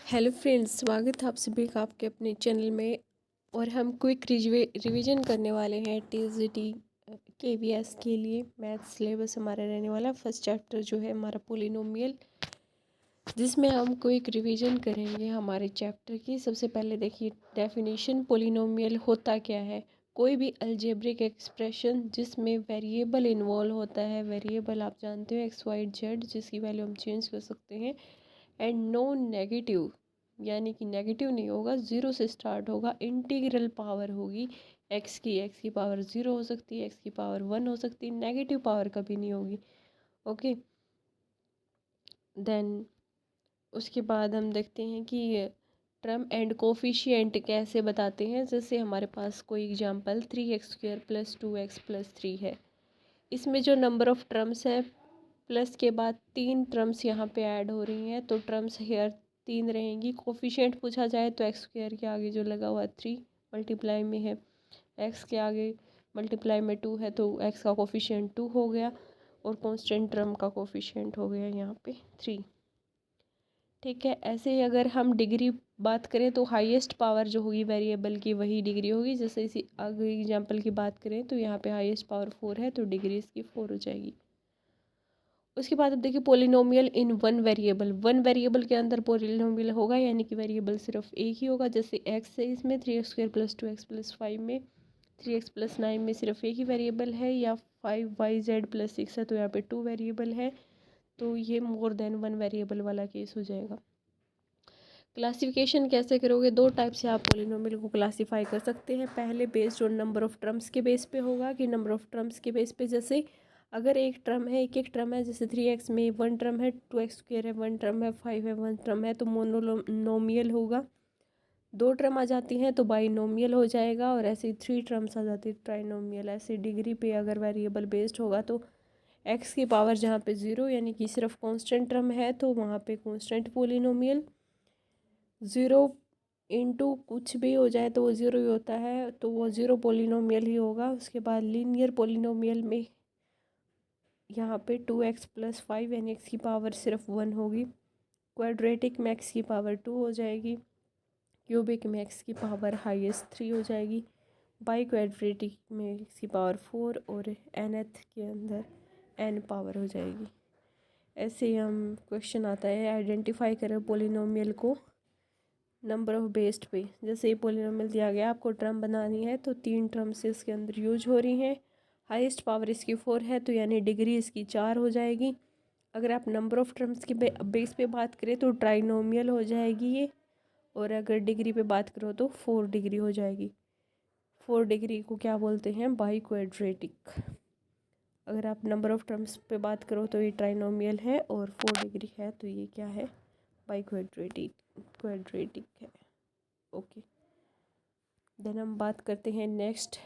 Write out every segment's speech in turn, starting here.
Hello friends, स्वागत है आप सभी का आपके अपने चैनल में। और हम क्विक रिवीजन करने वाले हैं टीजीटी केवीएस के लिए। मैथ सिलेबस हमारा रहने वाला फर्स्ट चैप्टर जो है हमारा पोलिनोमियल, जिसमें हम क्विक रिवीजन करेंगे हमारे चैप्टर की। सबसे पहले देखिए डेफिनेशन, पोलिनोमियल होता क्या है। कोई भी अलजेब्रिक एक्सप्रेशन जिसमें वेरिएबल इन्वॉल्व होता है। वेरिएबल आप जानते हो एक्स वाई जेड, जिसकी वैल्यू हम चेंज कर सकते हैं। एंड नो नेगेटिव, यानी कि नेगेटिव नहीं होगा, ज़ीरो से स्टार्ट होगा। इंटीग्रल पावर होगी एक्स की पावर ज़ीरो हो सकती है, एक्स की पावर वन हो सकती है, नेगेटिव पावर कभी नहीं होगी। ओके, देन उसके बाद हम देखते हैं कि ट्रम एंड कोफिशिएंट कैसे बताते हैं। जैसे हमारे पास कोई एग्जांपल 3x² + 2x + 3 है। इसमें जो नंबर ऑफ़ टर्म्स है, प्लस के बाद 3 टर्म्स यहाँ पे ऐड हो रही हैं, तो टर्म्स हेयर 3 रहेंगी। कोफिशिएंट पूछा जाए तो x² के आगे जो लगा हुआ 3 मल्टीप्लाई में है, x के आगे मल्टीप्लाई में 2 है, तो x का कोफिशिएंट 2 हो गया और कांस्टेंट टर्म का कोफिशिएंट हो गया यहाँ पे 3। ठीक है, ऐसे ही अगर हम डिग्री बात करें तो हाईएस्ट पावर जो होगी वेरिएबल की वही डिग्री होगी। जैसे इसी आगे एग्जांपल की बात करें तो यहाँ पे हाईएस्ट पावर 4 है, तो डिग्री इसकी 4 हो जाएगी। उसके बाद अब देखिए पोलिनोमियल इन वन वेरिएबल के अंदर पोलिनोमियल होगा, यानी कि वेरिएबल सिर्फ एक ही होगा। जैसे एक्स है, इसमें 3x² + 2x + 5 में 3x + 9 में सिर्फ एक ही वेरिएबल है, या 5yz + 6 है तो यहाँ पे 2 वेरिएबल है, तो ये मोर देन वन वेरिएबल वाला केस हो जाएगा। क्लासिफिकेशन कैसे करोगे, दो टाइप से आप पोलिनोमियल को क्लासीफाई कर सकते हैं। पहले based on number of terms के बेस पे होगा कि नंबर ऑफ टर्म्स के बेस पे, जैसे अगर एक टर्म है, एक टर्म है, जैसे 3x में 1 टर्म है, 2x² है 1 टर्म है, 5 है 1 टर्म है, तो मोनोनोमियल होगा। 2 टर्म आ जाती हैं तो बाइनोमियल हो जाएगा, और ऐसे ही 3 टर्म्स आ जाती है ट्राइनोमियल। ऐसे डिग्री पे अगर वेरिएबल बेस्ड होगा तो x की पावर जहाँ पे 0 यानी कि सिर्फ कॉन्स्टेंट टर्म है तो वहाँ पे कॉन्स्टेंट पोलिनोमियल। 0 इंटू कुछ भी हो जाए तो वो 0 ही होता है, तो वो 0 पोलिनोमियल ही होगा। उसके बाद लीनियर पोलिनोमियल में यहाँ पे 2x + 5 यानी x की पावर सिर्फ 1 होगी। क्वाड्रेटिक में x की पावर 2 हो जाएगी। क्यूबिक में x की पावर हाईएस्ट 3 हो जाएगी। बाई क्वाड्रेटिक में x की पावर 4, और nth के अंदर n पावर हो जाएगी। ऐसे ही हम क्वेश्चन आता है आइडेंटिफाई करें पोलिनोमियल को नंबर ऑफ बेस्ड पे। जैसे ये पोलिनोमियल दिया गया, आपको टर्म बनानी है तो 3 टर्म से इसके अंदर यूज हो रही हैं। हाईएस्ट पावर इसकी 4 है, तो यानी डिग्री इसकी 4 हो जाएगी। अगर आप नंबर ऑफ टर्म्स के बेस पे बात करें तो ट्राइनोमियल हो जाएगी ये, और अगर डिग्री पे बात करो तो 4 डिग्री हो जाएगी। 4 डिग्री को क्या बोलते हैं, बाई क्वाड्रेटिक। अगर आप नंबर ऑफ टर्म्स पे बात करो तो ये ट्राइनोमियल है, और 4 डिग्री है तो ये क्या है, बाई क्वाड्रेटिक है। ओके, देन हम बात करते हैं नेक्स्ट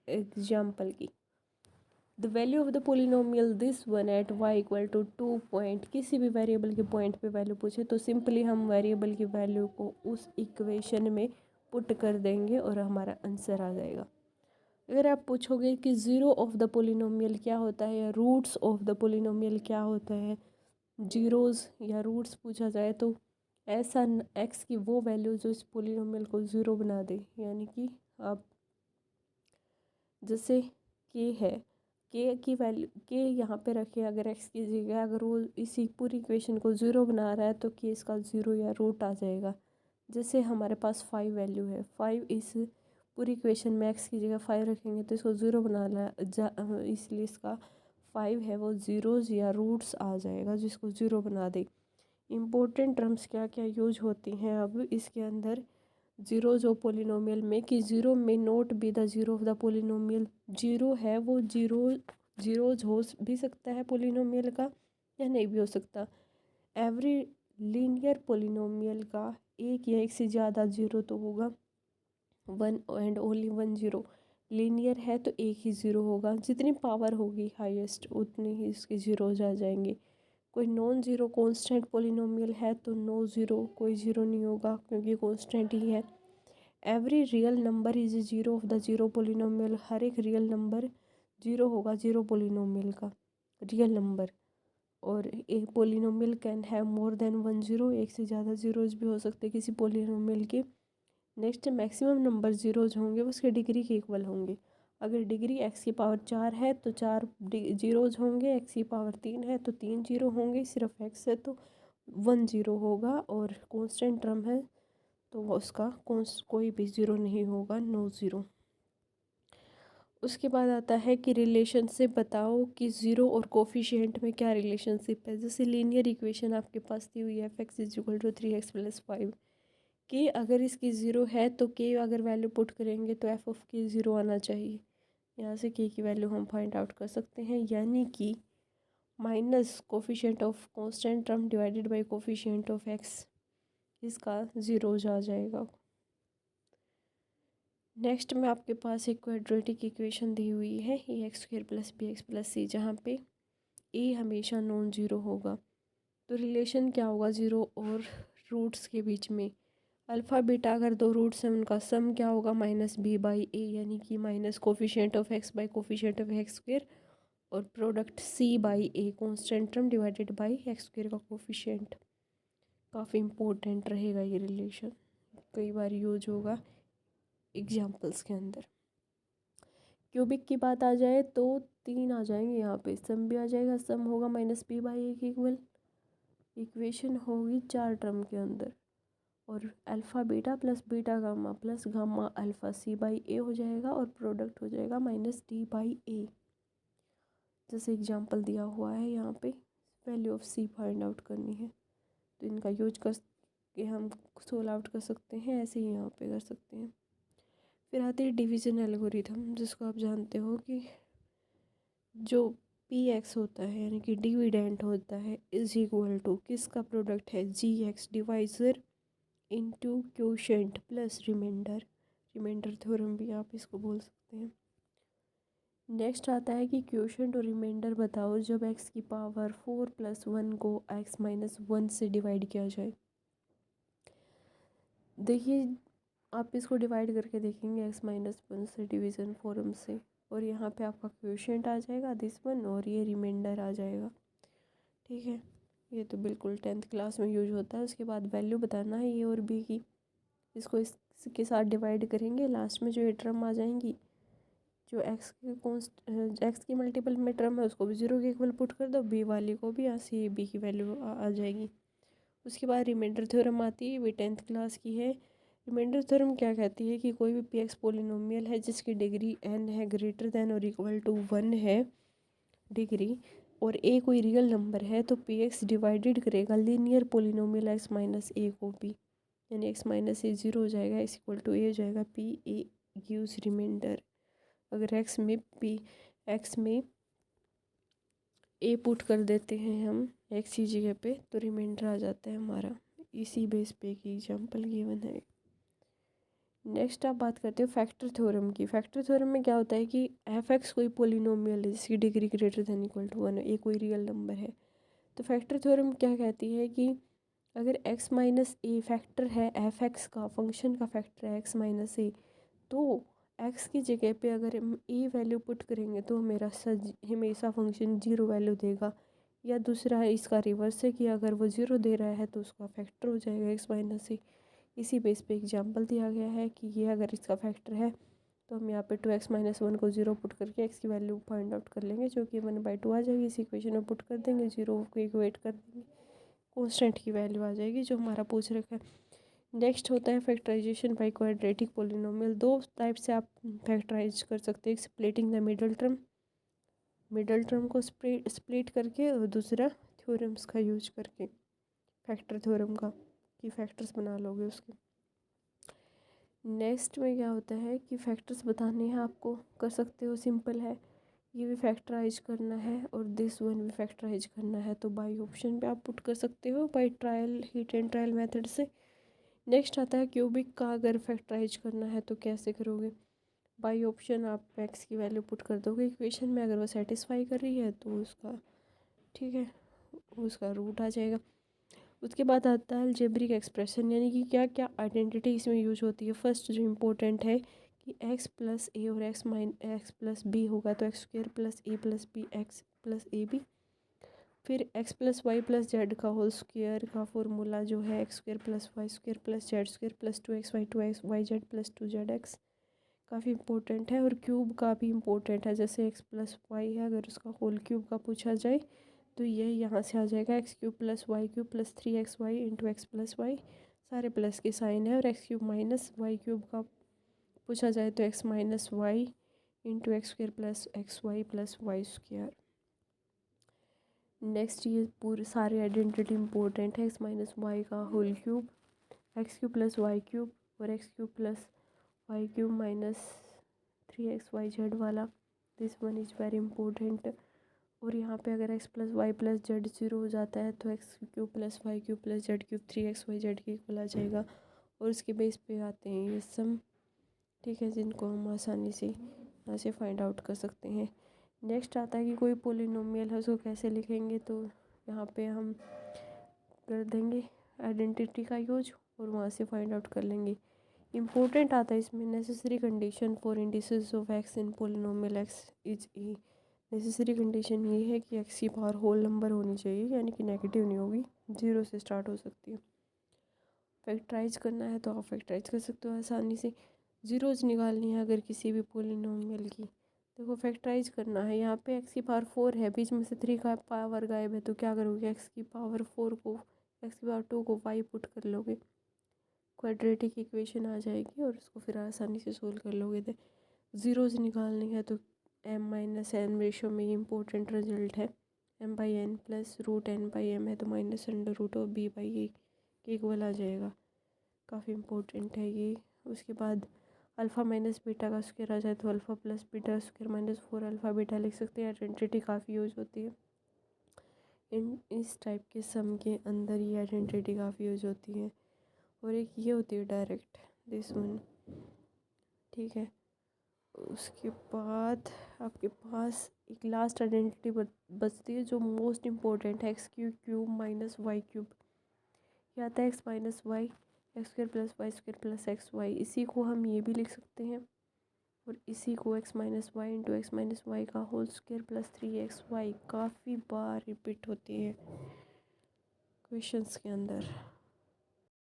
एग्जाम्पल की। The value of the polynomial this one at y = 2 point. किसी भी वेरिएबल के पॉइंट पे वैल्यू पूछे तो सिंपली हम वेरिएबल की वैल्यू को उस इक्वेशन में पुट कर देंगे और हमारा आंसर आ जाएगा। अगर आप पूछोगे कि ज़ीरो ऑफ द पोलिनोमियल क्या होता है, या रूट्स ऑफ द पोलिनोमियल क्या होता है, जीरोज़ या रूट्स पूछा जाए तो ऐसा एक्स की वो वैल्यू जो इस पोलिनोमियल को ज़ीरो बना दे। यानी कि आप जैसे के है, के की वैल्यू के यहाँ पे रखे, अगर एक्स की जगह अगर वो इसी पूरी इक्वेशन को ज़ीरो बना रहा है तो के इसका ज़ीरो या रूट आ जाएगा। जैसे हमारे पास 5 वैल्यू है, 5 इस पूरी इक्वेशन में एक्स की जगह 5 रखेंगे तो इसको ज़ीरो बनाना इसलिए इसका 5 है वो ज़ीरोज़ या रूट्स आ जाएगा जिसको ज़ीरो बना दे। इम्पोर्टेंट टर्म्स क्या क्या यूज होती हैं अब इसके अंदर, ज़ीरो जो पोलिनोमियल में, कि ज़ीरो में note be the zero of the polynomial. Zero है वो ज़ीरोज हो भी सकता है पोलिनोमियल का, या नहीं भी हो सकता। एवरी लीनियर पोलिनोमियल का एक या एक से ज़्यादा ज़ीरो तो होगा, one and only one zero. Linear है तो एक ही ज़ीरो होगा, जितनी पावर होगी हाईएस्ट उतने ही इसके ज़ीरोज आ जाएंगे। कोई नॉन ज़ीरो कांस्टेंट पोलिनोमियल है तो नो ज़ीरो, कोई ज़ीरो नहीं होगा क्योंकि कांस्टेंट ही है। Every real number is zero of the zero polynomial. हर एक रियल नंबर ज़ीरो होगा ज़ीरो पोलिनोमियल का, रियल नंबर। और a polynomial can have more than one zero, एक से ज़्यादा ज़ीरोज़ भी हो सकते हैं किसी पोलिनोमियल के। नेक्स्ट मैक्सिमम नंबर ज़ीरोज़ होंगे उसके डिग्री के इक्वल होंगे। अगर डिग्री एक्स की पावर 4 है तो 4 ज़ीरोज़ होंगे, एक्स की पावर 3 है तो 3 ज़ीरो होंगे, सिर्फ एक्स है तो 1 ज़ीरो होगा, और कांस्टेंट टर्म है तो उसका कोई भी ज़ीरो नहीं होगा, नो ज़ीरो। उसके बाद आता है कि रिलेशनशिप बताओ कि ज़ीरो और कोफिशिएंट में क्या रिलेशनशिप है। जैसे लीनियर इक्वेशन आपके पास दी हुई है f x is equal to 3x+5, के अगर इसकी ज़ीरो है तो के अगर वैल्यू पुट करेंगे तो एफ ऑफ के ज़ीरो आना चाहिए। यहाँ से के की वैल्यू हम फाइंड आउट कर सकते हैं, यानी कि minus coefficient of constant term divided by coefficient of x, इसका ज़ीरोज आ जाएगा। नेक्स्ट में आपके पास एक क्वाड्रेटिक इक्वेशन दी हुई है a x square plus b x plus c, जहाँ पे ए हमेशा नॉन ज़ीरो होगा। तो रिलेशन क्या होगा ज़ीरो और रूट्स के बीच में। अल्फ़ा बीटा अगर दो रूट्स हैं उनका सम क्या होगा, माइनस बी बाई ए, यानी कि minus coefficient of x by coefficient of x square, और product c by a constant term divided by x square का कोफिशिएंट। काफ़ी इम्पोर्टेंट रहेगा ये रिलेशन, कई बार यूज होगा एग्जाम्पल्स के अंदर। क्यूबिक की बात आ जाए तो 3 आ जाएंगे यहाँ पे, सम भी आ जाएगा, सम होगा माइनस बी बाई ए के इक्वल, इक्वेशन होगी 4 टर्म के अंदर, और alpha beta plus beta gamma plus gamma alpha c by a हो जाएगा, और प्रोडक्ट हो जाएगा माइनस डी बाई ए। जैसे एग्जांपल दिया हुआ है यहाँ पे, value of c find out करनी है तो इनका यूज कर के हम सोल्व आउट कर सकते हैं, ऐसे ही यहाँ पे कर सकते हैं। फिर आती है डिवीज़न एल्गोरिथम, जिसको आप जानते हो कि जो पी एक्स होता है यानी कि डिविडेंट होता है इज इक्वल टू किसका प्रोडक्ट है, g x divisor into quotient plus remainder, remainder theorem भी आप इसको बोल सकते हैं। नेक्स्ट आता है कि क्वोशेंट और रिमाइंडर बताओ जब एक्स की पावर 4+1 को x-1 से डिवाइड किया जाए। देखिए आप इसको डिवाइड करके देखेंगे x-1 से डिवीज़न फॉर्म से, और यहाँ पे आपका क्वोशेंट आ जाएगा दिस वन, और ये रिमाइंडर आ जाएगा। ठीक है, ये तो बिल्कुल 10th क्लास में यूज होता है। उसके बाद वैल्यू बताना है ए और बी की, इसको इसके साथ डिवाइड करेंगे, लास्ट में जो ये टर्म आ जाएंगी, जो एक्स की मल्टीपल में टर्म है उसको भी ज़ीरो के इक्वल पुट कर दो, बी वाली को भी, यहाँ से बी की वैल्यू आ जाएगी। उसके बाद रिमाइंडर थ्योरम आती है, वे 10th क्लास की है। रिमाइंडर थ्योरम क्या कहती है कि कोई भी पी एक्स पोलिनोमियल है जिसकी डिग्री n है ग्रेटर देन और इक्वल टू 1 है डिग्री, और ए कोई रियल नंबर है, तो पी एक्स डिवाइडेड करेगा लीनियर पोलिनोमियल x-a को भी, यानी x-a ज़ीरो हो जाएगा, इस इक्वल टू ए हो जाएगा, पी ए गिव्स रिमाइंडर। अगर एक्स में ए पुट कर देते हैं हम एक्स की जगह पे तो रिमाइंडर आ जाता है हमारा। इसी बेस पे की एग्जांपल गिवन है। नेक्स्ट आप बात करते हो फैक्टर थ्योरम की। फैक्टर थ्योरम में क्या होता है कि एफ एक्स कोई पोलिनोमियल है जिसकी degree greater than equal to 1 है, ए कोई रियल नंबर है। तो फैक्टर थ्योरम क्या कहती है कि अगर x-a फैक्टर है एफ एक्स का, फंक्शन का फैक्टर है x-a, तो एक्स की जगह पे अगर हम ए वैल्यू पुट करेंगे तो मेरा हमेशा फंक्शन ज़ीरो वैल्यू देगा। या दूसरा है इसका रिवर्स है कि अगर वो ज़ीरो दे रहा है तो उसका फैक्टर हो जाएगा x-a। इसी बेस पे एग्जांपल दिया गया है कि ये अगर इसका फैक्टर है तो हम यहाँ पे 2x-1 को ज़ीरो पुट करके एक्स की वैल्यू फाइंड आउट कर लेंगे, जो कि 1/2 आ जाएगी। इस इक्वेशन में पुट कर देंगे, ज़ीरो को इक्वेट कर देंगे, कॉन्स्टेंट की वैल्यू आ जाएगी जो हमारा पूछ रखा है। नेक्स्ट होता है फैक्टराइजेशन बाय क्वाड्रेटिक पोलिनोमियल। दो टाइप से आप फैक्टराइज कर सकते हैं, स्प्लिटिंग द मिडल टर्म को स्प्लिट करके, और दूसरा थ्योरम्स का यूज करके, फैक्टर थ्योरम का कि फैक्टर्स बना लोगे उसके। नेक्स्ट में क्या होता है कि फैक्टर्स बताने हैं आपको, कर सकते हो, सिंपल है, ये भी फैक्टराइज करना है और दिस वन भी फैक्टराइज करना है, तो बाई ऑप्शन पे आप पुट कर सकते हो by trial, heat and trial method से। नेक्स्ट आता है क्यूबिक का, अगर फैक्टराइज करना है तो कैसे करोगे। बाई ऑप्शन आप एक्स की वैल्यू पुट कर दोगे इक्वेशन में, अगर वो सेटिस्फाई कर रही है तो उसका ठीक है उसका रूट आ जाएगा। उसके बाद आता है अलजेब्रिक एक्सप्रेशन, यानी कि क्या क्या आइडेंटिटी इसमें यूज होती है। फर्स्ट जो इम्पोर्टेंट है कि x+a और x+b होगा तो x² + a + b x + a b। फिर x plus y plus z का होल स्क्वायर का फॉर्मूला जो है x square plus y square plus z square plus 2x y z plus 2z x काफ़ी important है। और क्यूब का भी इम्पोर्टेंट है, जैसे एक्स प्लस वाई है, अगर उसका होल क्यूब का पूछा जाए तो ये यहाँ से आ जाएगा x cube plus y cube plus 3xy into x plus y, सारे प्लस के साइन है। और x cube minus y cube का पूछा जाए तो x minus y into x square plus x y plus y square. Next ये पूरे सारे आइडेंटिटी इंपॉर्टेंट है। एक्स माइनस वाई का whole cube, x cube plus y cube और x cube plus y cube minus 3xyz वाला, this one is very important. और यहाँ पे अगर x plus y plus z zero हो जाता है तो x cube plus y cube plus z cube 3xyz के इक्वल आ जाएगा। और उसके बेस पे आते हैं ये सम, ठीक है, जिनको हम आसानी से यहाँ से फाइंड आउट कर सकते हैं। नेक्स्ट आता है कि कोई पोलिनोमियल है उसको कैसे लिखेंगे, तो यहाँ पे हम कर देंगे आइडेंटिटी का यूज और वहाँ से फाइंड आउट कर लेंगे। इम्पोर्टेंट आता है इसमें necessary condition for indices of x in polynomial x is E. Necessary condition ये है कि एक्स की पावर होल नंबर होनी चाहिए, यानी कि नेगेटिव नहीं होगी, 0 से स्टार्ट हो सकती है। फैक्टराइज करना है तो आप फैक्टराइज कर सकते हो आसानी से। ज़ीरोज़ निकालनी है अगर किसी भी पोलिनोमियल की, देखो फैक्टराइज करना है। यहाँ पे एक्स की पावर 4 है, बीच में से 3 का पावर गायब है, तो क्या करोगे, एक्स की पावर 4 को एक्स की पावर 2 को वाई पुट कर लोगे, क्वाड्रेटिक इक्वेशन आ जाएगी और उसको फिर आसानी से सोल्व कर लोगे। तो ज़ीरोज़ निकालनी है तो m माइनस एन रेशो में ये इंपॉर्टेंट रिजल्ट है, m/n प्लस रूट n/m है तो minus under root of b/a के इक्वल आ जाएगा, काफ़ी इंपॉर्टेंट है ये। उसके बाद अल्फ़ा माइनस बीटा का स्क्वायर आ जाए तो alpha plus beta square minus 4 alpha beta लिख सकते हैं। आइडेंटिटी काफ़ी यूज होती है इस टाइप के सम के अंदर, ये आइडेंटिटी काफ़ी यूज होती है। और एक ये होती है डायरेक्ट, दिस वन, ठीक है। उसके बाद आपके पास एक लास्ट आइडेंटिटी बचती है जो मोस्ट इम्पोर्टेंट है, x cube minus y cube. ये आता है x minus y x square plus y square plus x y, इसी को हम ये भी लिख सकते हैं। और इसी को x minus y into x minus y का होल स्क्वायर प्लस 3xy काफ़ी बार रिपीट होती है क्वेश्चंस के अंदर।